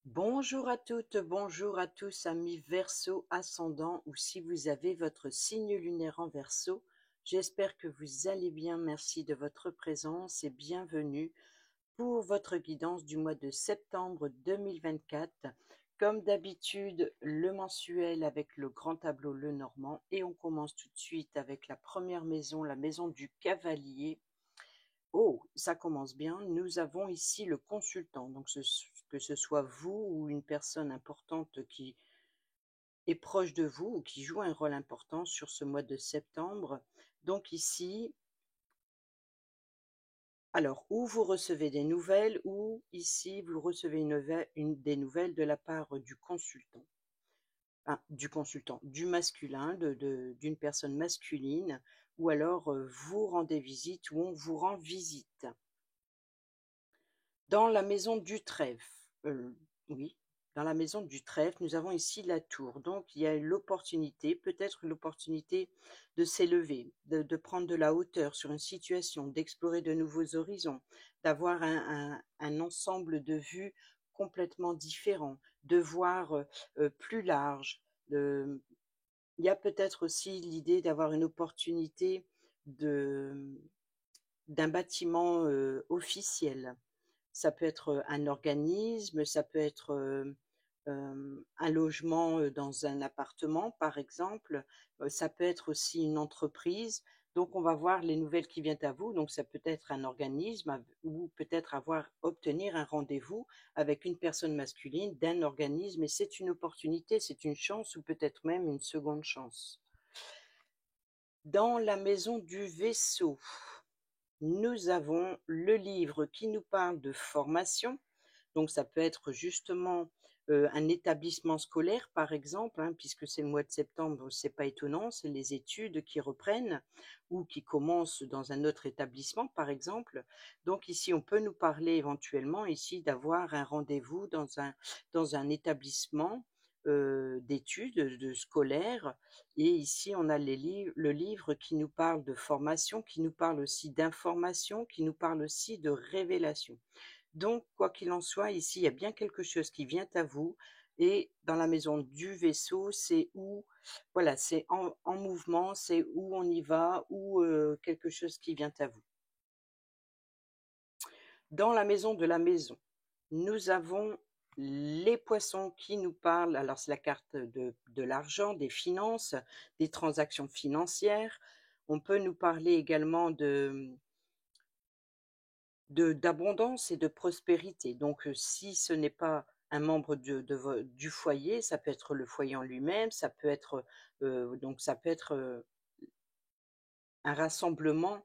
Bonjour à toutes, bonjour à tous, amis Verseau ascendant ou si vous avez votre signe lunaire en Verseau, j'espère que vous allez bien. Merci de votre présence et bienvenue pour votre guidance du mois de septembre 2024. Comme d'habitude, le mensuel avec le grand tableau Lenormand et on commence tout de suite avec la première maison, la maison du cavalier. Oh, ça commence bien. Nous avons ici le consultant. Donc, que ce soit vous ou une personne importante qui est proche de vous ou qui joue un rôle important sur ce mois de septembre. Donc ici, alors, ou vous recevez des nouvelles, ou ici, vous recevez des nouvelles de la part du consultant. Du masculin, d'une personne masculine, ou alors vous rendez visite ou on vous rend visite. Dans la maison du trèfle, oui, dans la maison du trèfle, nous avons ici la tour. Donc, il y a l'opportunité, peut-être l'opportunité de s'élever, de prendre de la hauteur sur une situation, d'explorer de nouveaux horizons, d'avoir un ensemble de vues complètement différent, de voir plus large. Il y a peut-être aussi l'idée d'avoir une opportunité de, d'un bâtiment officiel. Ça peut être un organisme, ça peut être un logement dans un appartement, par exemple. Ça peut être aussi une entreprise. Donc, on va voir les nouvelles qui viennent à vous. Donc, ça peut être un organisme ou peut-être obtenir un rendez-vous avec une personne masculine d'un organisme. Et c'est une opportunité, c'est une chance ou peut-être même une seconde chance. Dans la maison du vaisseau, nous avons le livre qui nous parle de formation. Donc, ça peut être justement un établissement scolaire, par exemple, hein, puisque c'est le mois de septembre, c'est pas étonnant, c'est les études qui reprennent ou qui commencent dans un autre établissement, par exemple. Donc, ici, on peut nous parler éventuellement ici d'avoir un rendez-vous dans un établissement d'études, de scolaires. Et ici, on a le livre qui nous parle de formation, qui nous parle aussi d'information, qui nous parle aussi de révélation. Donc, quoi qu'il en soit, ici, il y a bien quelque chose qui vient à vous. Et dans la maison du vaisseau, c'est où, voilà, c'est en mouvement, c'est où on y va, ou quelque chose qui vient à vous. Dans la maison de la maison, nous avons les poissons qui nous parlent. Alors, c'est la carte de l'argent, des finances, des transactions financières. On peut nous parler également d'abondance et de prospérité. Donc, si ce n'est pas un membre du foyer, ça peut être le foyer en lui-même, ça peut être un rassemblement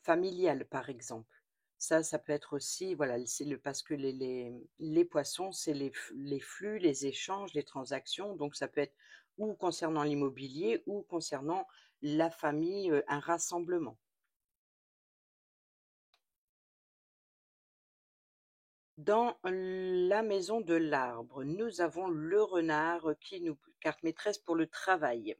familial, par exemple. Ça peut être aussi, voilà, parce que les poissons, c'est les flux, les échanges, les transactions. Donc, ça peut être ou concernant l'immobilier ou concernant la famille, un rassemblement. Dans la maison de l'arbre, nous avons le renard qui nous carte maîtresse pour le travail.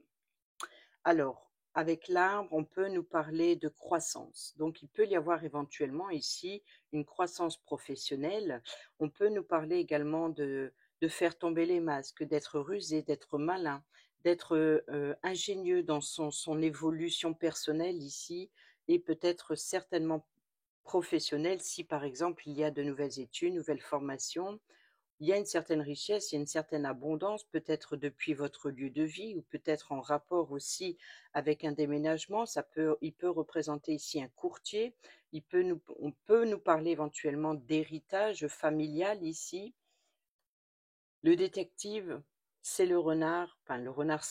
Alors, avec l'arbre, on peut nous parler de croissance. Donc, il peut y avoir éventuellement ici une croissance professionnelle. On peut nous parler également de faire tomber les masques, d'être rusé, d'être malin, d'être ingénieux dans son évolution personnelle ici et peut-être certainement professionnelle si, par exemple, il y a de nouvelles études, nouvelles formations. Il y a une certaine richesse, il y a une certaine abondance, peut-être depuis votre lieu de vie ou peut-être en rapport aussi avec un déménagement. Il peut représenter ici un courtier. On peut nous parler éventuellement d'héritage familial ici. Le détective, c'est le renard. Enfin, le renard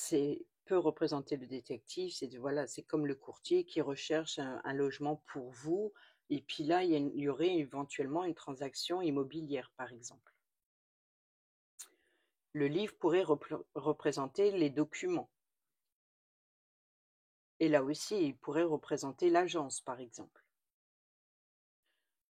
peut représenter le détective. Voilà, c'est comme le courtier qui recherche un logement pour vous. Et puis là, il y aurait éventuellement une transaction immobilière, par exemple. Le livre pourrait représenter les documents. Et là aussi, il pourrait représenter l'agence, par exemple.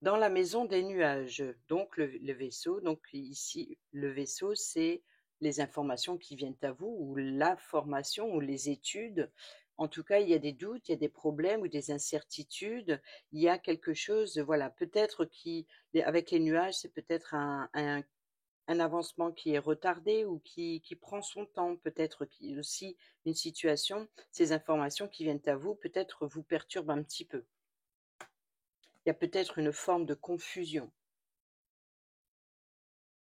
Dans la maison des nuages, donc le vaisseau, donc ici, le vaisseau, c'est les informations qui viennent à vous, ou la formation, ou les études. En tout cas, il y a des doutes, il y a des problèmes ou des incertitudes. Il y a quelque chose, voilà, peut-être qui, avec les nuages, c'est peut-être un avancement qui est retardé ou qui prend son temps. Peut-être aussi une situation, ces informations qui viennent à vous, peut-être vous perturbent un petit peu. Il y a peut-être une forme de confusion.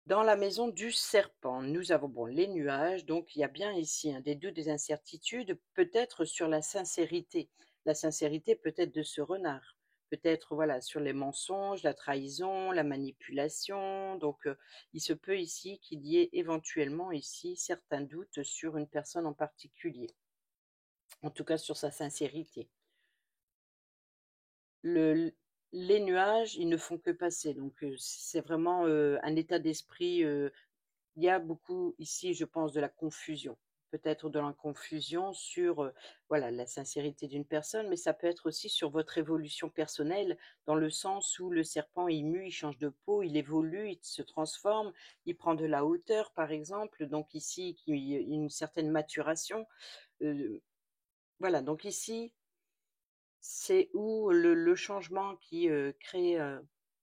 Dans la maison du serpent, nous avons bon, les nuages, donc il y a bien ici des doutes, des incertitudes, peut-être sur la sincérité peut-être de ce renard, peut-être voilà sur les mensonges, la trahison, la manipulation. Donc il se peut ici qu'il y ait éventuellement ici certains doutes sur une personne en particulier, en tout cas sur sa sincérité. Le, les nuages, ils ne font que passer, donc c'est vraiment un état d'esprit. Il y a beaucoup ici, je pense, de la confusion. Peut-être de la confusion sur voilà, la sincérité d'une personne, mais ça peut être aussi sur votre évolution personnelle, dans le sens où le serpent il mue, il change de peau, il évolue, il se transforme, il prend de la hauteur, par exemple. Donc ici, il y a une certaine maturation. Voilà, donc ici, c'est où le changement qui crée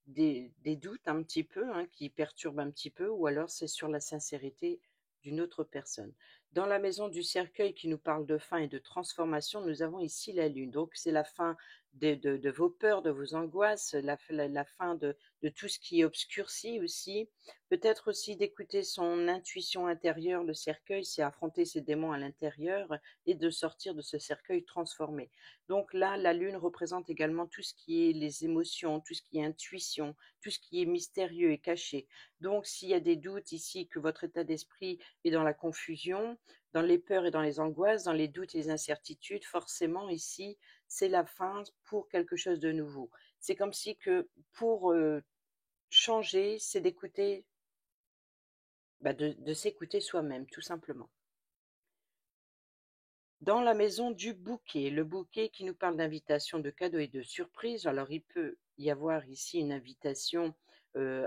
des doutes un petit peu, hein, qui perturbe un petit peu, ou alors c'est sur la sincérité d'une autre personne. Dans la maison du cercueil qui nous parle de fin et de transformation, nous avons ici la lune. Donc c'est la fin de vos peurs, de vos angoisses, la fin de tout ce qui obscurcit aussi. Peut-être aussi d'écouter son intuition intérieure. Le cercueil, c'est affronter ses démons à l'intérieur et de sortir de ce cercueil transformé. Donc là, la lune représente également tout ce qui est les émotions, tout ce qui est intuition, tout ce qui est mystérieux et caché. Donc s'il y a des doutes ici, que votre état d'esprit est dans la confusion, dans les peurs et dans les angoisses, dans les doutes et les incertitudes, forcément ici, c'est la fin pour quelque chose de nouveau. C'est comme si que pour changer, c'est d'écouter, de s'écouter soi-même, tout simplement. Dans la maison du bouquet, le bouquet qui nous parle d'invitation, de cadeaux et de surprises. Alors, il peut y avoir ici une invitation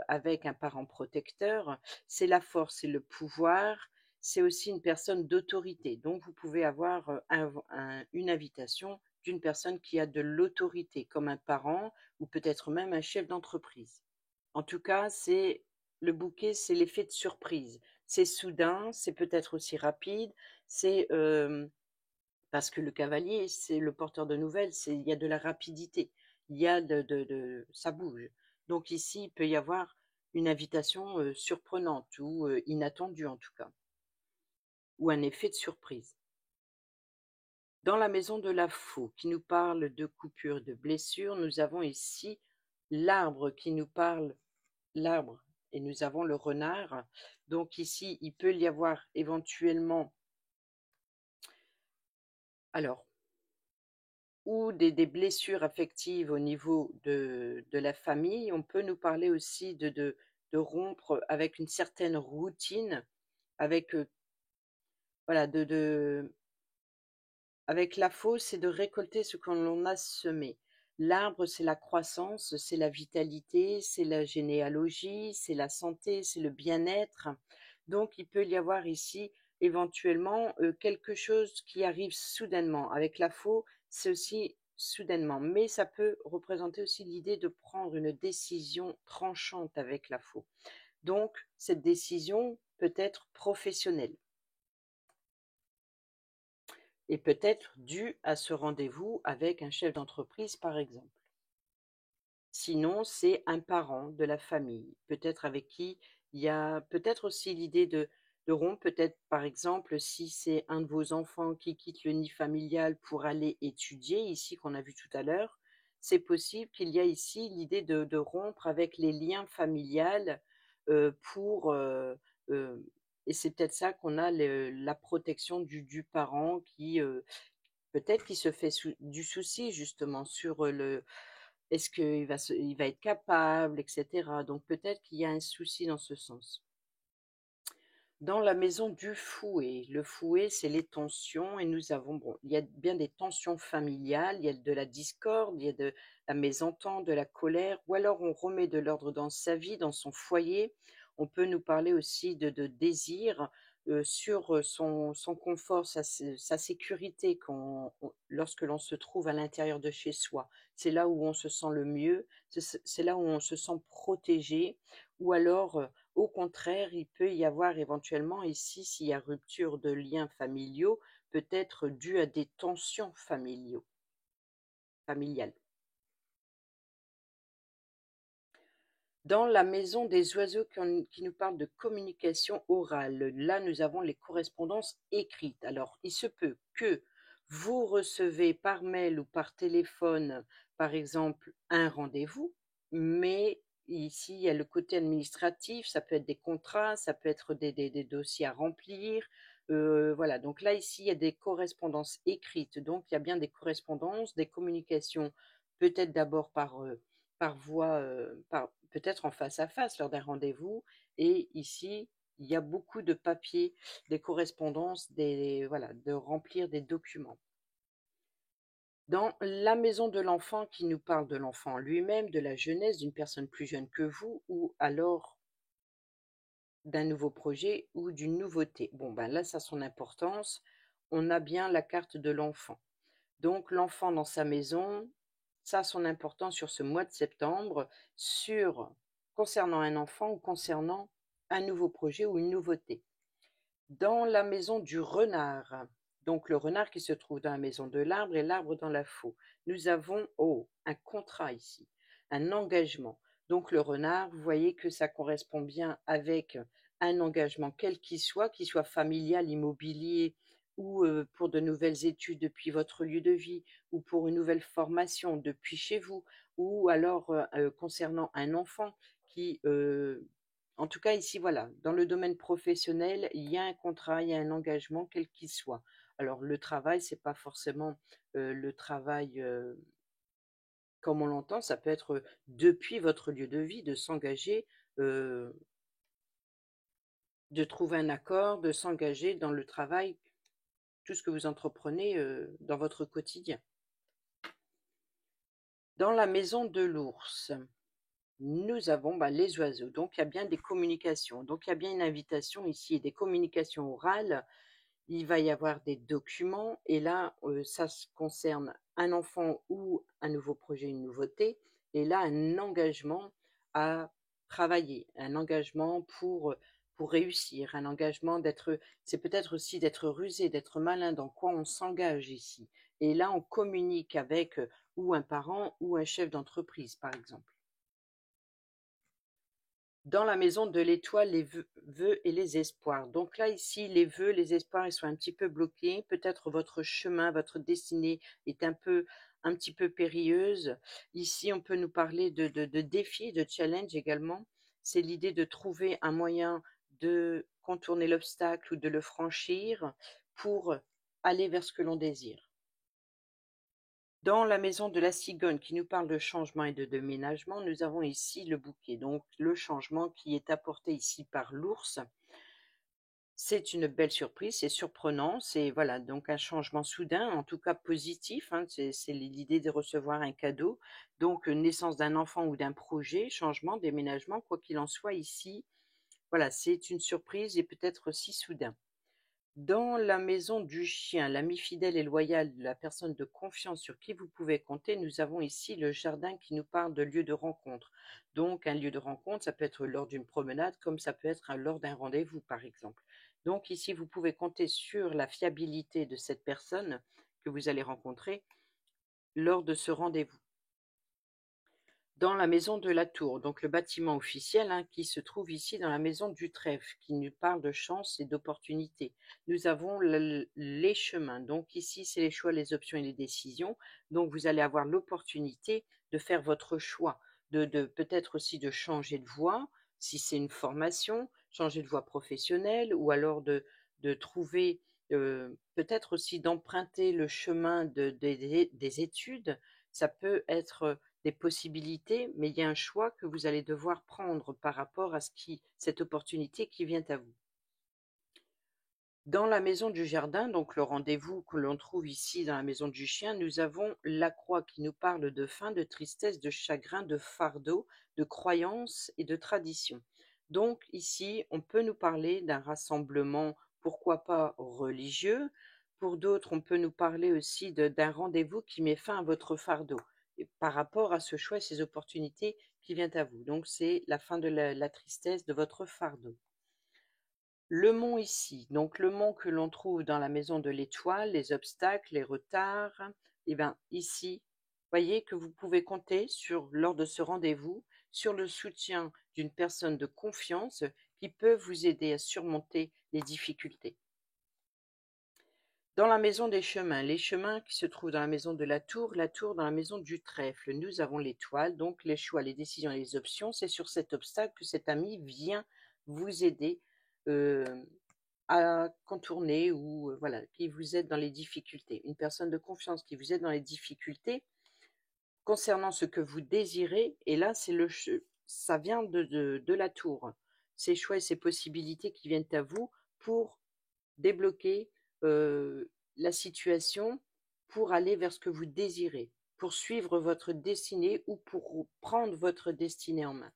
avec un parent protecteur. C'est la force et le pouvoir. C'est aussi une personne d'autorité. Donc, vous pouvez avoir une invitation d'une personne qui a de l'autorité, comme un parent ou peut-être même un chef d'entreprise. En tout cas, c'est le bouquet, c'est l'effet de surprise. C'est soudain, c'est peut-être aussi rapide, c'est parce que le cavalier, c'est le porteur de nouvelles, il y a de la rapidité, il y a ça bouge. Donc ici, il peut y avoir une invitation surprenante ou inattendue en tout cas, ou un effet de surprise. Dans la maison de la faux, qui nous parle de coupures, de blessures, nous avons ici l'arbre qui nous parle, l'arbre, et nous avons le renard. Donc ici, il peut y avoir éventuellement, alors, ou des blessures affectives au niveau de la famille. On peut nous parler aussi de rompre avec une certaine routine, avec, voilà, avec la fausse, c'est de récolter ce que l'on a semé. L'arbre, c'est la croissance, c'est la vitalité, c'est la généalogie, c'est la santé, c'est le bien-être. Donc, il peut y avoir ici éventuellement quelque chose qui arrive soudainement. Avec la faux, c'est aussi soudainement. Mais ça peut représenter aussi l'idée de prendre une décision tranchante avec la faux. Donc, cette décision peut être professionnelle et peut-être due à ce rendez-vous avec un chef d'entreprise, par exemple. Sinon, c'est un parent de la famille, peut-être avec qui il y a peut-être aussi l'idée de rompre, peut-être par exemple si c'est un de vos enfants qui quitte le nid familial pour aller étudier, ici qu'on a vu tout à l'heure, c'est possible qu'il y a ici l'idée de rompre avec les liens familiales pour et c'est peut-être ça qu'on a la protection du parent qui peut-être qui se fait du souci justement sur le est-ce il va être capable, etc. Donc peut-être qu'il y a un souci dans ce sens. Dans la maison du fouet, le fouet, c'est les tensions et nous avons, bon, il y a bien des tensions familiales, il y a de la discorde, il y a de la mésentente, de la colère, ou alors on remet de l'ordre dans sa vie, dans son foyer. On peut nous parler aussi de désir, sur son confort, sa sécurité lorsque l'on se trouve à l'intérieur de chez soi. C'est là où on se sent le mieux, c'est là où on se sent protégé, ou alors, au contraire, il peut y avoir éventuellement ici, s'il y a rupture de liens familiaux, peut-être dû à des tensions familiales. Dans la maison des oiseaux qui nous parle de communication orale, là nous avons les correspondances écrites. Alors, il se peut que vous recevez par mail ou par téléphone, par exemple, un rendez-vous, mais ici il y a le côté administratif, ça peut être des contrats, ça peut être des dossiers à remplir. Voilà, donc là ici il y a des correspondances écrites, donc il y a bien des correspondances, des communications, peut-être d'abord par voie, peut-être en face à face lors d'un rendez-vous. Et ici, il y a beaucoup de papiers, des correspondances, voilà, de remplir des documents. Dans la maison de l'enfant qui nous parle de l'enfant lui-même, de la jeunesse, d'une personne plus jeune que vous, ou alors d'un nouveau projet ou d'une nouveauté. Bon, ben là, ça a son importance. On a bien la carte de l'enfant. Donc l'enfant dans sa maison, ça a son importance sur ce mois de septembre, concernant un enfant ou concernant un nouveau projet ou une nouveauté. Dans la maison du renard, donc le renard qui se trouve dans la maison de l'arbre et l'arbre dans la faux, nous avons un contrat ici, un engagement. Donc le renard, vous voyez que ça correspond bien avec un engagement quel qu'il soit familial, immobilier, ou pour de nouvelles études depuis votre lieu de vie, ou pour une nouvelle formation depuis chez vous, ou alors concernant un enfant qui en tout cas, ici, voilà, dans le domaine professionnel, il y a un contrat, il y a un engagement, quel qu'il soit. Alors, le travail, c'est pas forcément le travail comme on l'entend, ça peut être depuis votre lieu de vie, de s'engager, euh, de trouver un accord, de s'engager dans le travail, tout ce que vous entreprenez dans votre quotidien. Dans la maison de l'ours, nous avons les oiseaux, donc il y a bien des communications, donc il y a bien une invitation ici, des communications orales. Il va y avoir des documents et là, ça concerne un enfant ou un nouveau projet, une nouveauté, et là, un engagement à travailler, un engagement pour réussir, un engagement c'est peut-être aussi d'être rusé, d'être malin, dans quoi on s'engage ici. Et là, on communique avec ou un parent ou un chef d'entreprise, par exemple. Dans la maison de l'étoile, les vœux et les espoirs. Donc là, ici, les vœux, les espoirs, ils sont un petit peu bloqués. Peut-être votre chemin, votre destinée est un petit peu périlleuse. Ici, on peut nous parler de défis, de challenge également. C'est l'idée de trouver un moyen de contourner l'obstacle ou de le franchir pour aller vers ce que l'on désire. Dans la maison de la cigogne qui nous parle de changement et de déménagement, nous avons ici le bouquet, donc le changement qui est apporté ici par l'ours. C'est une belle surprise, c'est surprenant, c'est voilà donc un changement soudain, en tout cas positif, hein, c'est l'idée de recevoir un cadeau, donc naissance d'un enfant ou d'un projet, changement, déménagement, quoi qu'il en soit ici, voilà, c'est une surprise et peut-être aussi soudain. Dans la maison du chien, l'ami fidèle et loyal, la personne de confiance sur qui vous pouvez compter, nous avons ici le jardin qui nous parle de lieu de rencontre. Donc un lieu de rencontre, ça peut être lors d'une promenade, comme ça peut être lors d'un rendez-vous, par exemple. Donc ici, vous pouvez compter sur la fiabilité de cette personne que vous allez rencontrer lors de ce rendez-vous. Dans la maison de la Tour, donc le bâtiment officiel qui se trouve ici dans la maison du trèfle, qui nous parle de chance et d'opportunité. Nous avons les chemins, donc ici c'est les choix, les options et les décisions. Donc vous allez avoir l'opportunité de faire votre choix, de peut-être aussi de changer de voie, si c'est une formation, changer de voie professionnelle, ou alors de trouver, peut-être aussi d'emprunter le chemin des études. Ça peut être des possibilités, mais il y a un choix que vous allez devoir prendre par rapport à cette opportunité qui vient à vous. Dans la maison du jardin, donc le rendez-vous que l'on trouve ici dans la maison du chien, nous avons la croix qui nous parle de faim, de tristesse, de chagrin, de fardeau, de croyance et de tradition. Donc ici, on peut nous parler d'un rassemblement pourquoi pas religieux. Pour d'autres, on peut nous parler aussi d'un rendez-vous qui met fin à votre fardeau et par rapport à ce choix et ces opportunités qui viennent à vous. Donc, c'est la fin de la tristesse de votre fardeau. Le mont ici, donc le mont que l'on trouve dans la maison de l'étoile, les obstacles, les retards, et bien ici, voyez que vous pouvez compter lors de ce rendez-vous sur le soutien d'une personne de confiance qui peut vous aider à surmonter les difficultés. Dans la maison des chemins, les chemins qui se trouvent dans la maison de la tour dans la maison du trèfle, nous avons l'étoile, donc les choix, les décisions et les options. C'est sur cet obstacle que cet ami vient vous aider à contourner ou voilà, qui vous aide dans les difficultés. Une personne de confiance qui vous aide dans les difficultés concernant ce que vous désirez. Et là, ça vient de la tour. Ces choix et ces possibilités qui viennent à vous pour débloquer la situation, pour aller vers ce que vous désirez, pour suivre votre destinée ou pour prendre votre destinée en main.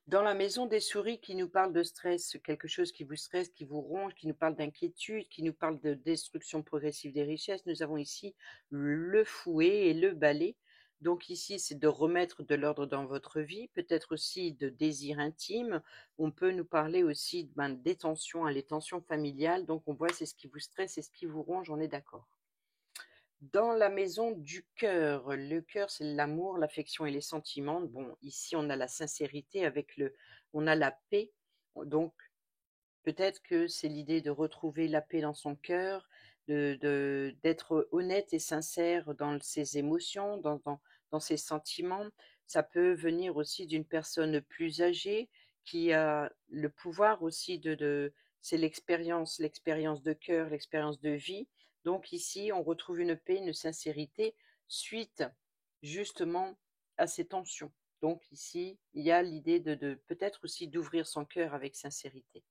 Dans la maison des souris qui nous parle de stress, quelque chose qui vous stresse, qui vous ronge, qui nous parle d'inquiétude, qui nous parle de destruction progressive des richesses, nous avons ici le fouet et le balai. Donc ici, c'est de remettre de l'ordre dans votre vie, peut-être aussi de désirs intimes. On peut nous parler aussi des tensions, les tensions familiales. Donc on voit c'est ce qui vous stresse et ce qui vous ronge, on est d'accord. Dans la maison du cœur, le cœur, c'est l'amour, l'affection et les sentiments. Bon, ici, on a la sincérité on a la paix. Donc, peut-être que c'est l'idée de retrouver la paix dans son cœur, d'être honnête et sincère dans ses émotions, dans ses sentiments. Ça peut venir aussi d'une personne plus âgée qui a le pouvoir aussi c'est l'expérience de cœur, l'expérience de vie. Donc ici, on retrouve une paix, une sincérité suite justement à ces tensions. Donc ici, il y a l'idée de peut-être aussi d'ouvrir son cœur avec sincérité.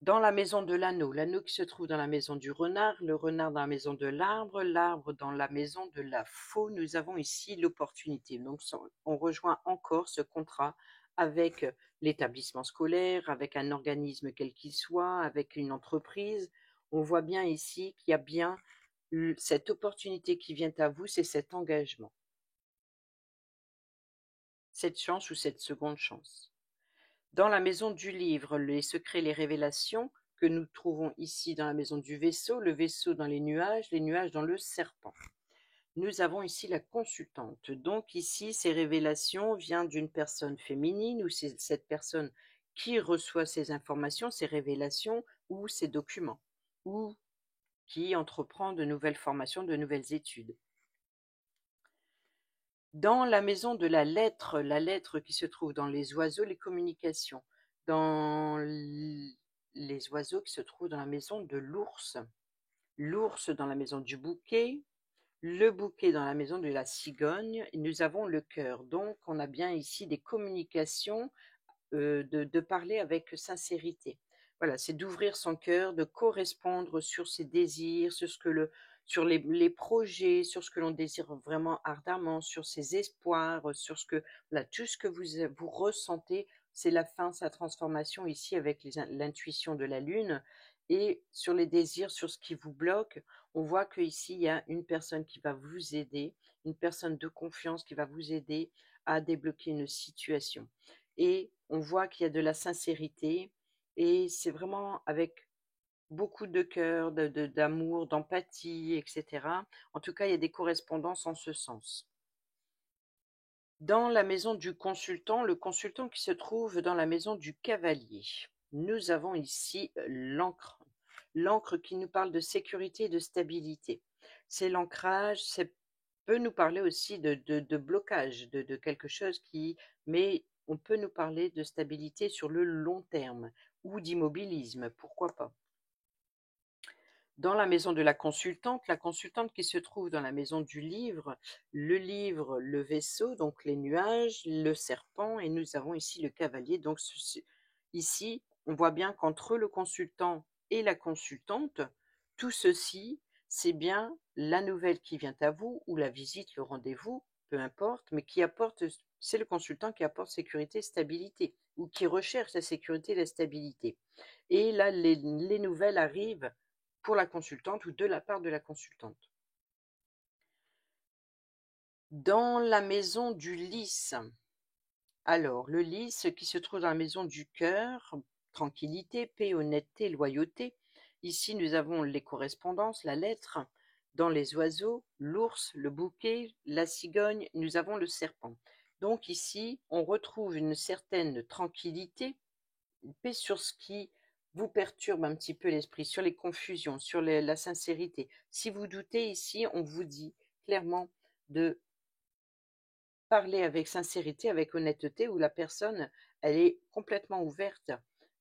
Dans la maison de l'anneau qui se trouve dans la maison du renard, le renard dans la maison de l'arbre dans la maison de la faux, nous avons ici l'opportunité. Donc on rejoint encore ce contrat avec l'établissement scolaire, avec un organisme quel qu'il soit, avec une entreprise. On voit bien ici qu'il y a bien cette opportunité qui vient à vous, c'est cet engagement, cette chance ou cette seconde chance. Dans la maison du livre, les secrets, les révélations que nous trouvons ici dans la maison du vaisseau, le vaisseau dans les nuages dans le serpent. Nous avons ici la consultante. Donc ici, ces révélations viennent d'une personne féminine ou c'est cette personne qui reçoit ces informations, ces révélations ou ces documents ou qui entreprend de nouvelles formations, de nouvelles études. Dans la maison de la lettre qui se trouve dans les oiseaux, les communications. Dans les oiseaux qui se trouvent dans la maison de l'ours. L'ours dans la maison du bouquet. Le bouquet dans la maison de la cigogne. Et nous avons le cœur. Donc, on a bien ici des communications, de parler avec sincérité. Voilà, c'est d'ouvrir son cœur, de correspondre sur ses désirs, sur les projets, sur ce que l'on désire vraiment ardemment, sur ses espoirs, sur voilà, tout ce que vous ressentez, c'est la fin, sa transformation ici avec l'intuition de la lune. Et sur les désirs, sur ce qui vous bloque, on voit qu'ici, il y a une personne qui va vous aider, une personne de confiance qui va vous aider à débloquer une situation. Et on voit qu'il y a de la sincérité et c'est vraiment avec beaucoup de cœur, d'amour, d'empathie, etc. En tout cas, il y a des correspondances en ce sens. Dans la maison du consultant, le consultant qui se trouve dans la maison du cavalier, nous avons ici l'encre. L'encre qui nous parle de sécurité et de stabilité. C'est l'ancrage, ça peut nous parler aussi de blocage, de quelque chose mais on peut nous parler de stabilité sur le long terme ou d'immobilisme, pourquoi pas. Dans la maison de la consultante qui se trouve dans la maison du livre, le vaisseau, donc les nuages, le serpent, et nous avons ici le cavalier. Donc ici, on voit bien qu'entre le consultant et la consultante, tout ceci, c'est bien la nouvelle qui vient à vous, ou la visite, le rendez-vous, peu importe, mais qui apporte c'est le consultant qui apporte sécurité et stabilité, ou qui recherche la sécurité et la stabilité. Et là, les nouvelles arrivent pour la consultante ou de la part de la consultante. Dans la maison du lys, alors le lys qui se trouve dans la maison du cœur, tranquillité, paix, honnêteté, loyauté. Ici, nous avons les correspondances, la lettre. Dans les oiseaux, l'ours, le bouquet, la cigogne, nous avons le serpent. Donc ici, on retrouve une certaine tranquillité, une paix sur ce qui vous perturbe un petit peu l'esprit, sur les confusions, sur la sincérité. Si vous doutez ici, on vous dit clairement de parler avec sincérité, avec honnêteté, où la personne, elle est complètement ouverte.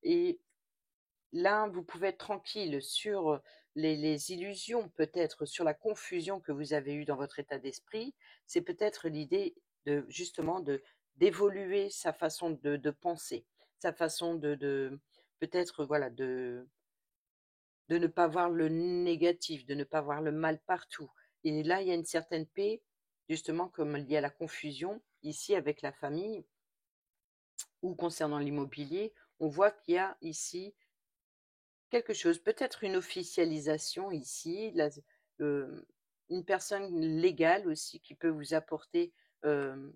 Et là, vous pouvez être tranquille sur les illusions, peut-être sur la confusion que vous avez eue dans votre état d'esprit. C'est peut-être l'idée de justement d'évoluer sa façon de penser, sa façon peut-être voilà de ne pas voir le négatif, de ne pas voir le mal partout. Et là, il y a une certaine paix, justement, comme il y a la confusion ici avec la famille ou concernant l'immobilier, on voit qu'il y a ici quelque chose, peut-être une officialisation ici, une personne légale aussi qui peut vous apporter euh,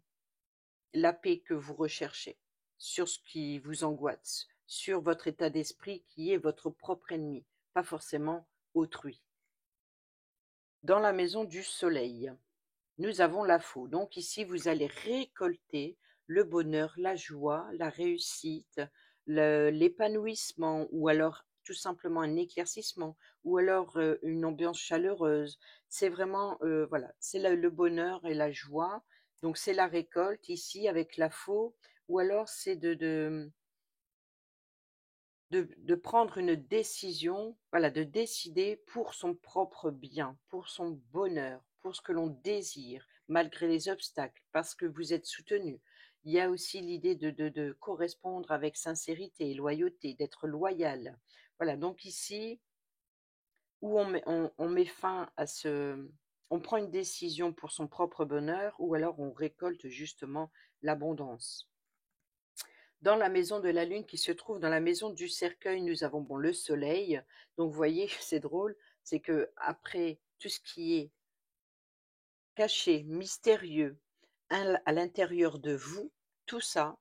la paix que vous recherchez sur ce qui vous angoisse, sur votre état d'esprit qui est votre propre ennemi, pas forcément autrui. Dans la maison du soleil, nous avons la faux. Donc ici, vous allez récolter le bonheur, la joie, la réussite, l'épanouissement, ou alors tout simplement un éclaircissement, ou alors une ambiance chaleureuse. C'est vraiment, voilà, c'est le bonheur et la joie. Donc c'est la récolte ici avec la faux, ou alors c'est de prendre une décision, voilà, de décider pour son propre bien, pour son bonheur, pour ce que l'on désire, malgré les obstacles, parce que vous êtes soutenu. Il y a aussi l'idée de correspondre avec sincérité et loyauté, d'être loyal. Voilà, donc ici, où on met fin à on prend une décision pour son propre bonheur, ou alors on récolte justement l'abondance. Dans la maison de la lune qui se trouve dans la maison du cercueil, nous avons bon le soleil. Donc vous voyez, c'est drôle, c'est que après tout ce qui est caché, mystérieux à l'intérieur de vous, tout ça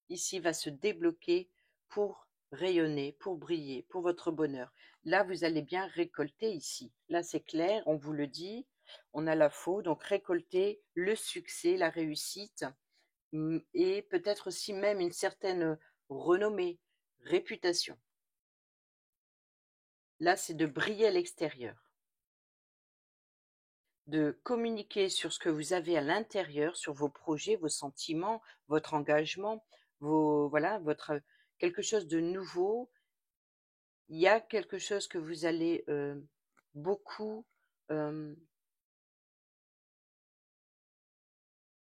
ici va se débloquer pour rayonner, pour briller, pour votre bonheur. Là, vous allez bien récolter ici. Là, c'est clair, on vous le dit, on a la faux, donc récolter le succès, la réussite, et peut-être aussi même une certaine renommée, réputation. Là, c'est de briller à l'extérieur, de communiquer sur ce que vous avez à l'intérieur, sur vos projets, vos sentiments, votre engagement, voilà, quelque chose de nouveau. Il y a quelque chose que vous allez beaucoup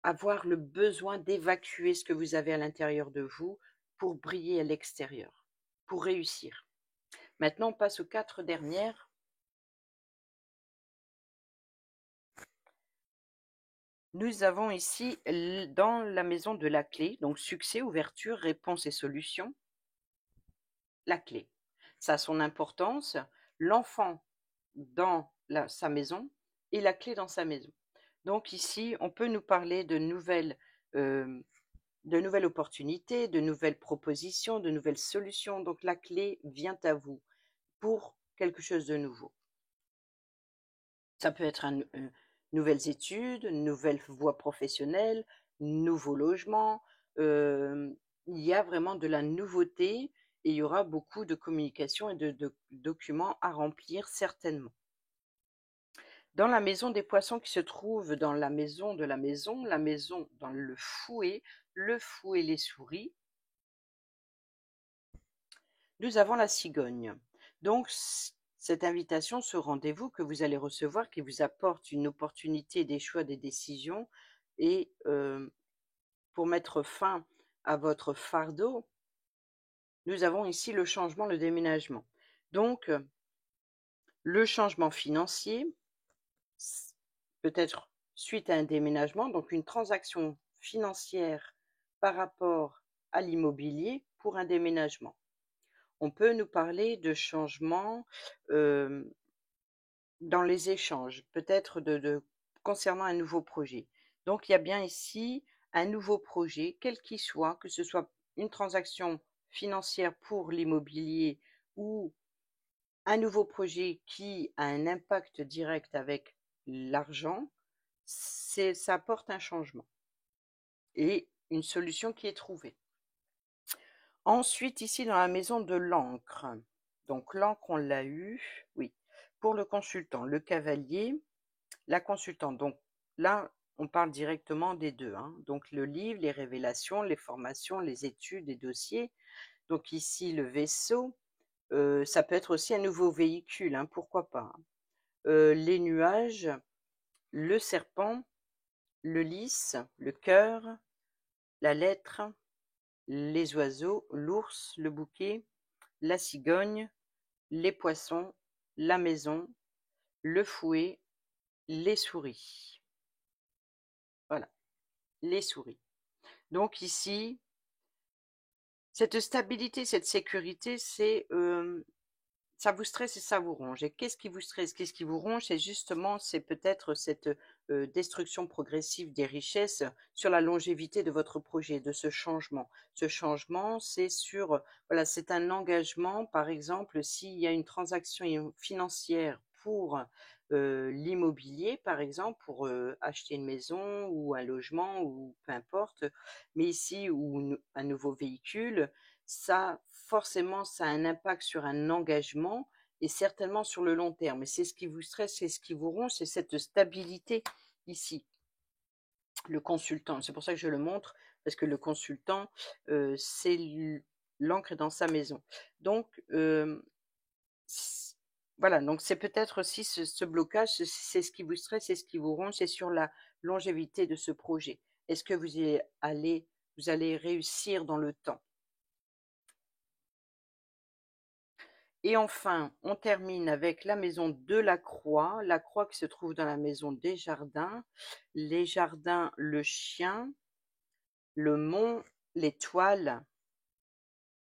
avoir le besoin d'évacuer ce que vous avez à l'intérieur de vous pour briller à l'extérieur, pour réussir. Maintenant, on passe aux 4 dernières. Nous avons ici, dans la maison de la clé, donc succès, ouverture, réponse et solution, la clé. Ça a son importance, l'enfant dans sa maison et la clé dans sa maison. Donc ici, on peut nous parler euh, de nouvelles opportunités, de nouvelles propositions, de nouvelles solutions. Donc la clé vient à vous pour quelque chose de nouveau. Ça peut être nouvelles études, nouvelles voies professionnelles, nouveaux logements. Il y a vraiment de la nouveauté et il y aura beaucoup de communication et de documents à remplir certainement. Dans la maison des poissons qui se trouve dans la maison de la maison dans le fouet les souris, nous avons la cigogne. Donc, cette invitation, ce rendez-vous que vous allez recevoir, qui vous apporte une opportunité des choix, des décisions, et pour mettre fin à votre fardeau, nous avons ici le changement, le déménagement. Donc, le changement financier, peut-être suite à un déménagement, donc une transaction financière par rapport à l'immobilier pour un déménagement. On peut nous parler de changements dans les échanges, peut-être concernant un nouveau projet. Donc, il y a bien ici un nouveau projet, quel qu'il soit, que ce soit une transaction financière pour l'immobilier ou un nouveau projet qui a un impact direct avec l'argent, ça apporte un changement et une solution qui est trouvée. Ensuite, ici dans la maison de l'encre, donc l'encre on l'a eu, oui, pour le consultant, le cavalier, la consultante. Donc là, on parle directement des deux, hein. Donc le livre, les révélations, les formations, les études, les dossiers. Donc ici le vaisseau, ça peut être aussi un nouveau véhicule, hein, pourquoi pas, hein. Les nuages, le serpent, le lys, le cœur, la lettre, les oiseaux, l'ours, le bouquet, la cigogne, les poissons, la maison, le fouet, les souris. Voilà, les souris. Donc ici, cette stabilité, cette sécurité, ça vous stresse et ça vous ronge. Et qu'est-ce qui vous stresse, qu'est-ce qui vous ronge? C'est peut-être cette destruction progressive des richesses sur la longévité de votre projet, de ce changement. Ce changement, voilà, c'est un engagement. Par exemple, s'il y a une transaction financière pour l'immobilier, par exemple, pour acheter une maison ou un logement ou peu importe, mais ici, ou un nouveau véhicule, ça, forcément, ça a un impact sur un engagement et certainement sur le long terme. Et c'est ce qui vous stresse, c'est ce qui vous ronge, c'est cette stabilité ici. Le consultant, c'est pour ça que je le montre, parce que le consultant, c'est l'encre dans sa maison. Donc, voilà, donc c'est peut-être aussi ce blocage, c'est ce qui vous stresse, c'est ce qui vous ronge, c'est sur la longévité de ce projet. Est-ce que vous allez réussir dans le temps? Et enfin, on termine avec la maison de la croix qui se trouve dans la maison des jardins. Les jardins, le chien, le mont, l'étoile,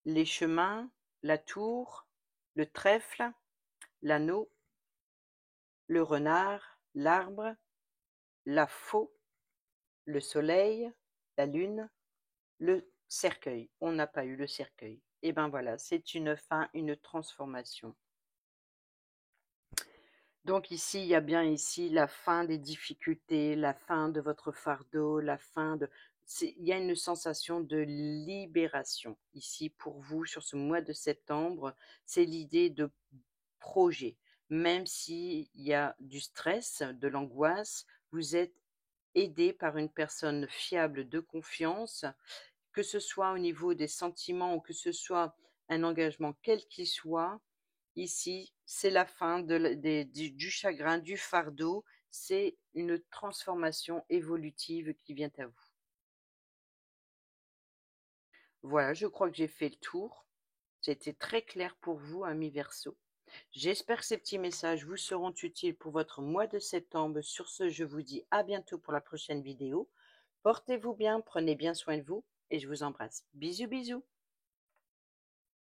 les chemins, la tour, le trèfle, l'anneau, le renard, l'arbre, la faux, le soleil, la lune, le cercueil. On n'a pas eu le cercueil. Et ben voilà, c'est une fin, une transformation. Donc ici, il y a bien ici la fin des difficultés, la fin de votre fardeau, il y a une sensation de libération ici pour vous sur ce mois de septembre. C'est l'idée de projet. Même s'il y a du stress, de l'angoisse, vous êtes aidé par une personne fiable de confiance, que ce soit au niveau des sentiments ou que ce soit un engagement quel qu'il soit. Ici, c'est la fin du chagrin, du fardeau. C'est une transformation évolutive qui vient à vous. Voilà, je crois que j'ai fait le tour. C'était très clair pour vous, amis Verseau. J'espère que ces petits messages vous seront utiles pour votre mois de septembre. Sur ce, je vous dis à bientôt pour la prochaine vidéo. Portez-vous bien, prenez bien soin de vous et je vous embrasse. Bisous, bisous.